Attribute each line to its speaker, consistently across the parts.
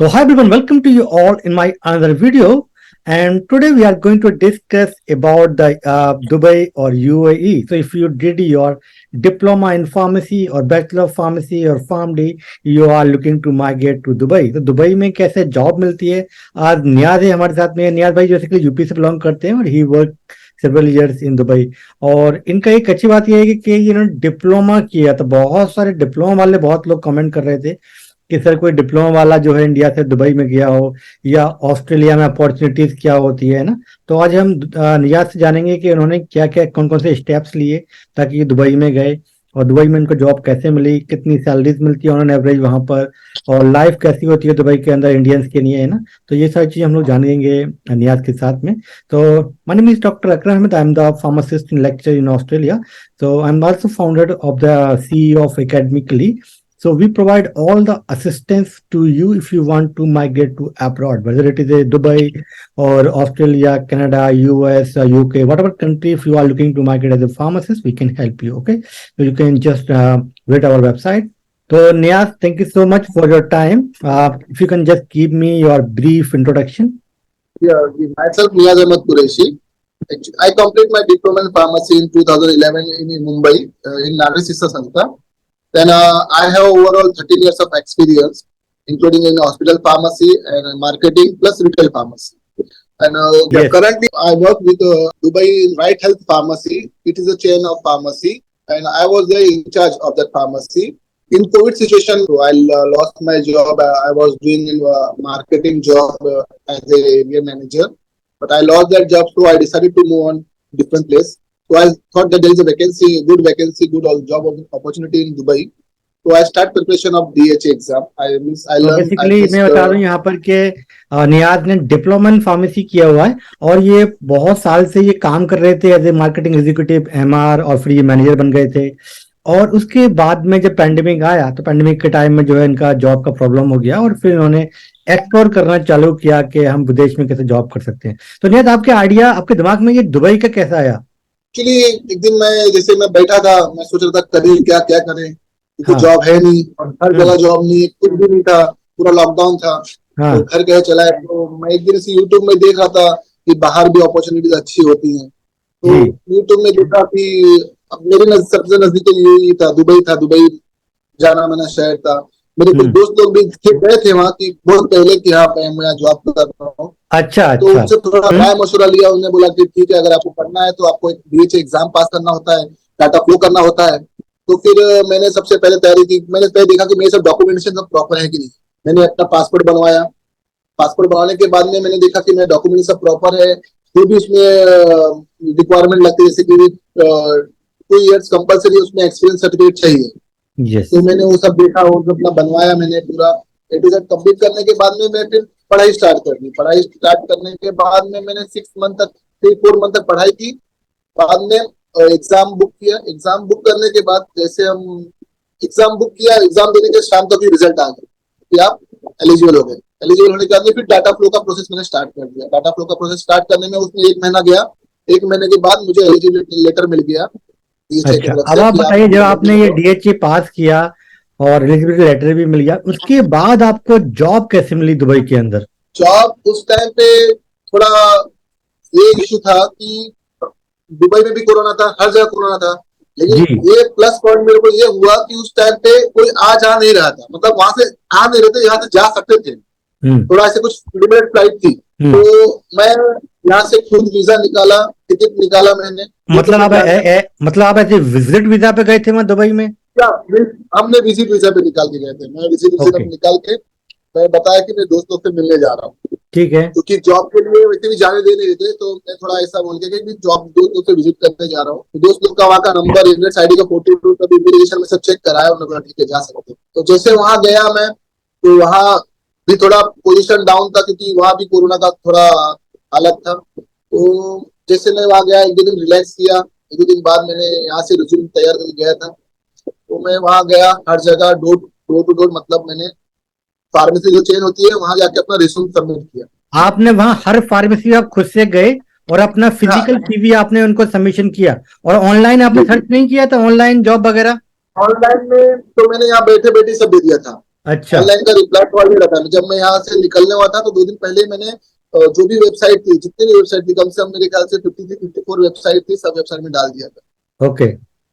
Speaker 1: So hi everyone, welcome to you all in my another video. And today we are going to discuss about the Dubai or UAE. So if you did your diploma in pharmacy or bachelor of pharmacy or PharmD, you are looking to migrate to Dubai. तो Dubai में कैसे job मिलती है? आज नियाज है हमारे साथ में। नियाज भाई बेसिकली यूपी से बिलोंग करते हैं और he work several years in Dubai. और इनका एक अच्छी बात यह है कि इन्होंने डिप्लोमा किया, तो बहुत सारे डिप्लोमा वाले बहुत लोग कमेंट कर रहे थे कि सर कोई डिप्लोमा वाला जो है इंडिया से दुबई में गया हो या ऑस्ट्रेलिया में अपॉर्चुनिटीज क्या होती है ना। तो आज हम नियाज से जानेंगे कि उन्होंने क्या क्या कौन कौन से स्टेप्स लिए ताकि दुबई में गए, और दुबई में उनको जॉब कैसे मिली, कितनी सैलरीज मिलती है उन्होंने एवरेज वहां पर, और लाइफ कैसी होती है दुबई के अंदर इंडियंस के लिए, है ना। तो ये सारी चीजें हम लोग जानेंगे नियाज के साथ में। तो my name is doctor Akram Ahmed, I am the pharmacist in lecture in Australia. So I'm also founder of the CEO of Academically. So we provide all the assistance to you if you want to migrate to abroad, whether it is a Dubai or Australia, Canada, US, UK, whatever country. If you are looking to migrate as a pharmacist, we can help you. Okay, so you can just visit our website. So Niaz, thank you so much for your time. If you can just give me your brief introduction.
Speaker 2: Yeah, myself Niaz Ahmed Qureshi. I completed my diploma in pharmacy in 2011 in Mumbai in Nagari Sister Sanstha. Then I have overall 13 years of experience, including in hospital pharmacy and marketing plus retail pharmacy. And
Speaker 1: Yes.
Speaker 2: currently I work with Dubai Right Health Pharmacy. It is a chain of pharmacy, and I was the in charge of that pharmacy. In COVID situation, I lost my job. I was doing marketing job as a area manager. But I lost that job, so I decided to move on different place. So I thought that there is a good job opportunity in Dubai. So I start preparation of DHA exam. I learned.
Speaker 1: Basically मैं बता दूं यहाँ पर कि नियाज ने diploma in pharmacy किया हुआ है और ये बहुत साल से ये काम कर रहे थे as a marketing executive MR, और फिर ये मैनेजर बन गए थे। और उसके बाद में जब पैंडेमिक आया तो पैंडेमिक के टाइम में जो है इनका जॉब का प्रॉब्लम हो गया और फिर इन्होंने एक्सप्लोर करना चालू किया कि हम विदेश में कैसे जॉब कर सकते हैं। तो नियाज, आपके आइडिया, आपके दिमाग में ये दुबई का कैसा आया?
Speaker 2: एक्चुअली एक दिन मैं बैठा था, मैं सोच रहा था करें क्या करें, क्योंकि जॉब है नहीं और हर जगह जॉब नहीं, कुछ भी नहीं था, पूरा लॉकडाउन था। तो घर कैसे चलाए। तो मैं एक दिन से यूट्यूब में देख रहा था कि बाहर भी अपॉर्चुनिटीज अच्छी होती हैं। तो यूट्यूब में देखा कि अब मेरे सबसे नजदीक तो यही था, दुबई जाना माना शहर था। मेरे कुछ दोस्त लोग भी गए थे वहाँ की बहुत पहले कि हाँ मैं जॉब कर रहा हूँ।
Speaker 1: अच्छा।
Speaker 2: तो उनसे थोड़ा राय मशुरा लिया। उन्होंने बोला कि ठीक है, अगर आपको पढ़ना है तो आपको एक DHA एग्जाम पास करना होता है, डाटा फ्लो करना होता है। तो फिर मैंने सबसे पहले तैयारी की। मैंने पहले देखा कि मेरे सब डॉक्यूमेंटेशन सब प्रॉपर है कि नहीं। मैंने अपना पासपोर्ट बनवाया। पासपोर्ट बनवाने के बाद में मैंने देखा कि मेरा डॉक्यूमेंट सब प्रॉपर है। जो भी उसमें रिक्वायरमेंट लगती है, जैसे कि 2 इयर्स कंपलसरी उसमें एक्सपीरियंस सर्टिफिकेट चाहिए।
Speaker 1: Yes.
Speaker 2: तो मैंने वो सब देखा, वो अपना बनवाया मैंने पूरा A to Z कंप्लीट करने के बाद में मैं फिर पढ़ाई स्टार्ट कर दी। पढ़ाई स्टार्ट करने के बाद में मैंने 4 मंथ तक पढ़ाई की। बाद में एग्जाम बुक किया। एग्जाम बुक करने के बाद जैसे हम एग्जाम बुक किया, एग्जाम देने के शाम तक रिजल्ट आ गया कि आप एलिजिबल हो गए। एलिजिबल होने के बाद फिर डाटा फ्लो का प्रोसेस मैंने स्टार्ट कर दिया। डाटा फ्लो का प्रोसेस स्टार्ट करने में उसमें 1 महीना गया। 1 महीने के बाद मुझे एलिजिबिलिटी लेटर मिल गया।
Speaker 1: अच्छा, अब आप बताइए, जब आपने ये DHA पास किया और एलिजिबिलिटी लेटर भी मिल गया, उसके बाद आपको जॉब कैसे मिली दुबई के अंदर?
Speaker 2: जॉब उस टाइम पे थोड़ा ये इशू था कि दुबई में भी कोरोना था, हर जगह कोरोना था। लेकिन ये प्लस पॉइंट मेरे को ये हुआ कि उस टाइम पे कोई आ जा नहीं रहा था, मतलब वहां से आ नहीं रहे थे, यहाँ से जा सकते थे। थोड़ा ऐसे कुछ लिमिटेड फ्लाइट थी। तो मैं यहाँ से खुद वीजा निकाला, टिकट निकाला मैंने।
Speaker 1: मतलब आप ऐसे विजिट वीजा पे गए थे वहां दुबई में?
Speaker 2: हमने विजिट वीजा पे निकाल के गए थे। मैं विजिट वीजा निकाल के मैं बताया कि मैं दोस्त लोग से मिलने जा रहा हूँ।
Speaker 1: ठीक है।
Speaker 2: क्योंकि जॉब के लिए वैसे भी जाने दे नहीं देते, तो मैं थोड़ा ऐसा बोल के कि जॉब दोस्त लोग से विजिट करने जा रहा हूँ। तो दोस्त लोग का वहाँ का नंबर, इन्वेस्ट ID का फोटो सब इमिग्रेशन में सब चेक कराया। उन्होंने ठीक है जा सकते। तो जैसे वहां गया मैं, तो वहां भी थोड़ा पोजीशन डाउन था क्योंकि वहां भी कोरोना का थोड़ा हालत था। तो जैसे मैं वहां गया, 1-2 दिन रिलैक्स किया। 1-2 दिन बाद मैंने यहाँ से रिज्यूम तैयार करके गया था। तो मैं वहां गया, हर जगह डोर टू डोर, मतलब मैंने फार्मेसी जो चेन होती है वहां जाके अपना रिज्यूम सबमिट किया।
Speaker 1: आपने वहां हर फार्मेसी आप खुद से गए और अपना फिजिकल CV आपने उनको सबमिशन किया, और ऑनलाइन आपने सर्च नहीं किया था, ऑनलाइन जॉब वगैरह?
Speaker 2: ऑनलाइन में तो मैंने यहाँ बैठे बैठे सब दे दिया था।
Speaker 1: अच्छा।
Speaker 2: ऑनलाइन का रिप्लाई कॉल नहीं रहता। जब मैं यहाँ से निकलने वाला था तो 2 दिन पहले ही मैंने जो भी वेबसाइट थी, जितनी भी वेबसाइट थी, कम से कम मेरे ख्याल से 53-54 वेबसाइट थी, सब वेबसाइट में डाल दिया था।
Speaker 1: ओके।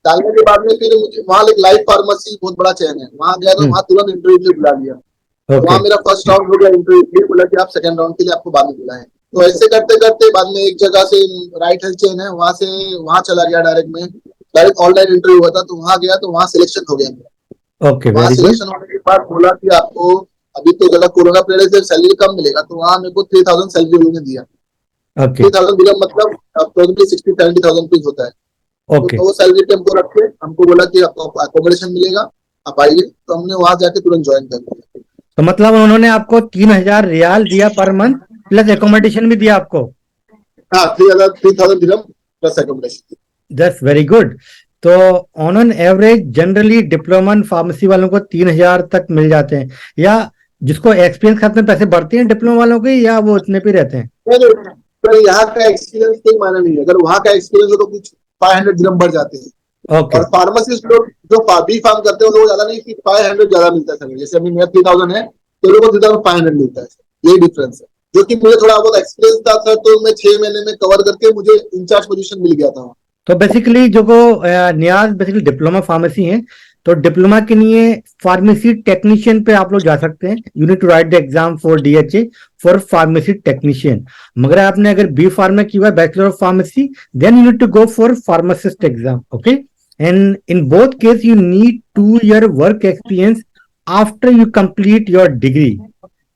Speaker 2: डालने के बाद में फिर मुझे वहाँ एक लाइफ फार्मेसी बहुत बड़ा चैन है, वहाँ गया तो
Speaker 1: हम्म।
Speaker 2: वहाँ तुरंत इंटरव्यू के लिए बुला लिया। तो
Speaker 1: ओके।
Speaker 2: वहाँ मेरा फर्स्ट राउंड हो गया इंटरव्यू, फिर बोला कि आप सेकंड राउंड के लिए आपको बाद में बुलाएं। तो ऐसे करते करते बाद में एक जगह से राइट हेल्थ चेन है, वहां से वहां चला गया डायरेक्ट में। डायरेक्ट ऑनलाइन इंटरव्यू हुआ था, तो वहां गया तो वहां सिलेक्शन हो गया मेरा।
Speaker 1: ओके,
Speaker 2: वहां
Speaker 1: वेरी गुड।
Speaker 2: सिलेक्शन होने के बाद बोला कि आपको अभी तो ज्यादा कोरोना पीरियड से सैलरी कम मिलेगा, तो वहां मेरे को 3000 सैलरी उन्होंने दिया।
Speaker 1: ओके।
Speaker 2: 3000 दिया मतलब अप्रोक्सिमेटली 60-70,000 रुपीज होता है। तो
Speaker 1: ओके।
Speaker 2: वो सैलरी पे हमको रख के हमको बोला कि आपको अकोमोडेशन मिलेगा, आप आइए। तो हमने वहां जाके तुरंत ज्वाइन कर लिया।
Speaker 1: तो मतलब उन्होंने आपको 3,000 रियाल दिया पर मंथ, प्लस एकोमोडेशन भी दिया आपको?
Speaker 2: हाँ, 3,000 दिरहम plus accommodation.
Speaker 1: That's very good. तो on an average generally diploma in pharmacy वालों को 3,000 तक मिल जाते हैं, या जिसको एक्सपीरियंस खाते में पैसे बढ़ते हैं डिप्लोमा वालों के, या वो उतने पे रहते हैं?
Speaker 2: तो यहाँ का एक्सपीरियंस कोई मायने नहीं है। अगर वहाँ का एक्सपीरियंस हो तो कुछ 500 दिरहम बढ़ जाते हैं।
Speaker 1: ओके।
Speaker 2: और फार्मासिस्ट लोग जो बी फार्म करते हैं वो लोग ज्यादा नहीं, कि 500 ज्यादा मिलता है सर। जैसे अभी मेरा 3000 है तो लोगों को 3005 मिलता है, यही डिफरेंस है। जो कि मुझे थोड़ा बहुत एक्सपीरियंस था सर, तो मैं 6 महीने में कवर करके मुझे इंचार्ज पोजीशन मिल गया था।
Speaker 1: तो बेसिकली जो को नियाज बेसिकली डिप्लोमा फार्मेसी है, तो डिप्लोमा के लिए फार्मेसी टेक्नीशियन पे आप लोग जा सकते हैं। You need to write the exam for DHA for pharmacy technician. मगर आपने अगर बी फार्मा किया है, bachelor of pharmacy, then you need to go for pharmacist exam. Okay. And in both case you need 2 year work experience after you complete your degree.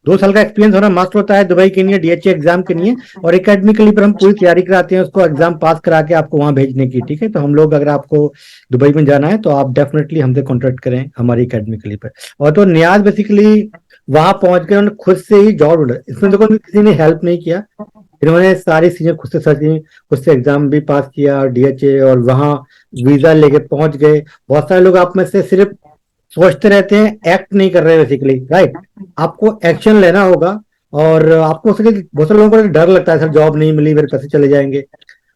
Speaker 1: 2 साल का experience होना must होता है दुबई के लिए DHA exam के लिए। और एकेडमिकली पर हम पूरी तैयारी कराते हैं उसको एग्जाम पास करा के आपको वहां भेजने की। ठीक है, तो हम लोग, अगर आपको दुबई में जाना है तो आप डेफिनेटली हमसे कॉन्टेक्ट करें हमारी एकेडमिकली पर। और तो नियाज बेसिकली वहां पहुंच के उन्होंने खुद से ही जॉब ढूंढा, इसमें देखो किसी ने हेल्प नहीं किया। इन्होंने सारी चीजें खुद से सर्च की, खुद से एग्जाम भी पास किया डीएचए, और वहां वीजा लेके पहुंच गए। बहुत सारे लोग आप में से सिर्फ सोचते रहते हैं, एक्ट नहीं कर रहे बेसिकली, राइट? आपको एक्शन लेना होगा। और आपको बहुत सारे लोगों को डर लगता है, सर जॉब नहीं मिली मेरे पैसे चले जाएंगे।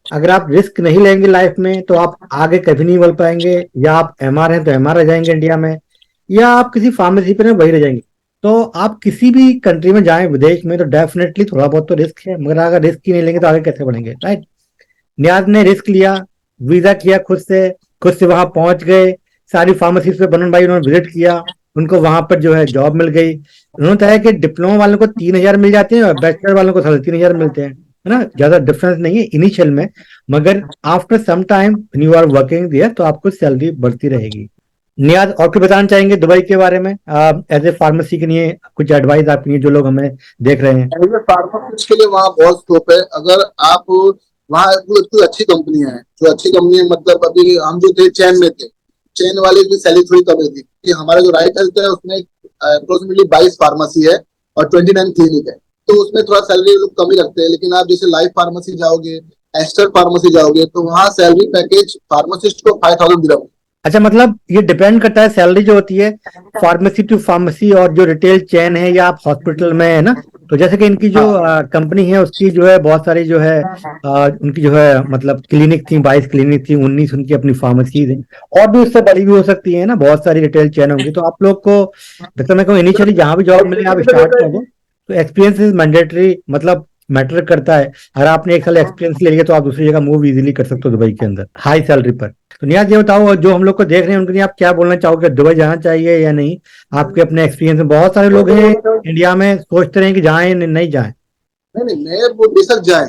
Speaker 1: अगर आप रिस्क नहीं लेंगे लाइफ में तो आप आगे कभी नहीं बढ़ पाएंगे। या आप एमआर हैं तो एमआर रह जाएंगे इंडिया में, या आप किसी फार्मेसी पे वही रह जाएंगे। तो आप किसी भी कंट्री में जाएं विदेश में तो डेफिनेटली थोड़ा बहुत तो रिस्क है, मगर अगर रिस्क ही नहीं लेंगे तो आगे कैसे बढ़ेंगे, राइट? नियाज ने रिस्क लिया, वीजा किया खुद से वहां पहुंच गए। सारी फार्मेसी पे बनन भाई उन्होंने विजिट किया, उनको वहां पर जो है जॉब मिल गई। उन्होंने बताया कि डिप्लोमा वालों को 3,000 मिल जाते हैं और बैचलर वालों को 3,500 मिलते हैं, है ना? ज्यादा डिफरेंस नहीं है इनिशियल में, मगर after some time you are working there तो आपको सैलरी बढ़ती रहेगी। नियाज, और कुछ बताना चाहेंगे दुबई के बारे में एज ए फार्मेसी के लिए? कुछ एडवाइस आपके लिए जो लोग हमें देख रहे हैं।
Speaker 2: फार्मासिस्ट के लिए वहाँ बहुत स्कोप है। अगर आप वहाँ कोई अच्छी कंपनी है, जो अच्छी कंपनी है, मतलब अभी हम जो थे चैन में थे, चैन वाले की सैलरी थोड़ी कम थी, कि हमारा जो राइट हेल्थ है उसमें अप्रोक्सीमेटली 22 फार्मेसी है और 29 क्लिनिक है। तो उसमें थोड़ा सैलरी लोग कम ही रखते हैं। लेकिन आप जैसे लाइफ फार्मेसी जाओगे, एस्टर फार्मेसी जाओगे, तो वहाँ सैलरी पैकेज फार्मासिस्ट को 5,000 दिरहम।
Speaker 1: अच्छा, मतलब ये डिपेंड करता है सैलरी जो होती है फार्मेसी टू फार्मेसी, और जो रिटेल चेन है या आप हॉस्पिटल में है ना। तो जैसे कि इनकी जो कंपनी है उसकी जो है बहुत सारी जो है उनकी जो है मतलब क्लिनिक थी, 22 क्लिनिक थी, 19 उनकी अपनी फार्मेसी थी, और भी उससे बड़ी भी हो सकती है ना, बहुत सारी रिटेल चेन होंगी। तो आप लोग को मतलब मैं कहूँ इनिशियली जहां भी जॉब मिले आप स्टार्ट कर दो। तो एक्सपीरियंस इज मैंडेटरी, मतलब मैटर करता है। अगर आपने 1 साल एक्सपीरियंस ले लिया तो आप दूसरी जगह मूव इजीली कर सकते हो दुबई के अंदर हाई सैलरी पर। तो नियाज ये बताओ, जो हम लोग को देख रहे हैं उनके लिए आप क्या बोलना चाहोगे, दुबई जाना चाहिए या नहीं? आपके अपने एक्सपीरियंस में बहुत सारे लोग हैं इंडिया में सोचते रहे कि जाएं नहीं जाएं।
Speaker 2: नहीं, मैं वो बेशक जाए,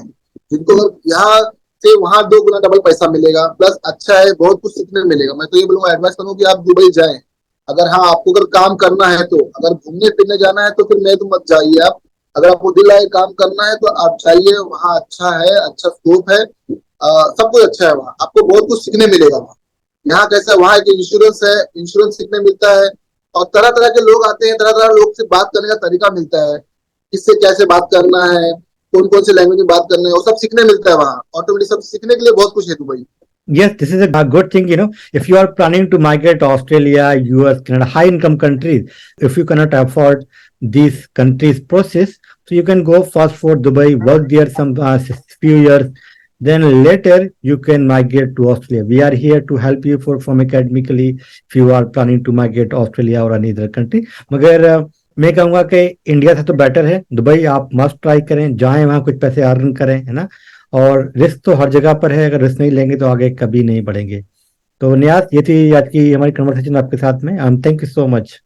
Speaker 2: जिनको यहाँ से वहां 2 गुना डबल पैसा मिलेगा, प्लस अच्छा है, बहुत कुछ सीखने मिलेगा। मैं तो ये बोलूंगा, एडवाइस करूंगा कि आप दुबई जाएं। अगर हाँ आपको अगर काम करना है तो, अगर घूमने फिरने जाना है तो फिर मैं तो मत जाइए आप। अगर आपको दिल है काम करना है तो आप जाइए, वहाँ अच्छा है, अच्छा स्कोप है, सब कुछ अच्छा है। वहाँ आपको बहुत कुछ सीखने मिलेगा। वहाँ यहाँ कैसा, वहाँ एक इंश्योरेंस है, इंश्योरेंस सीखने मिलता है। और तरह तरह के लोग आते हैं, तरह तरह लोग से बात करने का तरीका मिलता है, किससे कैसे बात करना है, कौन कौन से लैंग्वेज में बात करना है, वो सब सीखने मिलता है वहाँ। ऑटोमेटिक सब सीखने के लिए बहुत कुछ है Dubai.
Speaker 1: Yes, this is a good thing. If you are planning to migrate to Australia, US, Canada, high income countries, if you cannot afford these countries process, so you can go first for Dubai, work there some few years, then later you can migrate to Australia. We are here to help you for from academically if you are planning to migrate to Australia or any other country. मगर मैं कहूँगा कि India से तो better है Dubai, आप must try करें, जाएं वहाँ कुछ पैसे अर्न करें, है ना। और रिस्क तो हर जगह पर है, अगर रिस्क नहीं लेंगे तो आगे कभी नहीं बढ़ेंगे। तो नियाज, ये थी आज की हमारी कन्वर्सेशन आपके साथ में। Thank you so much.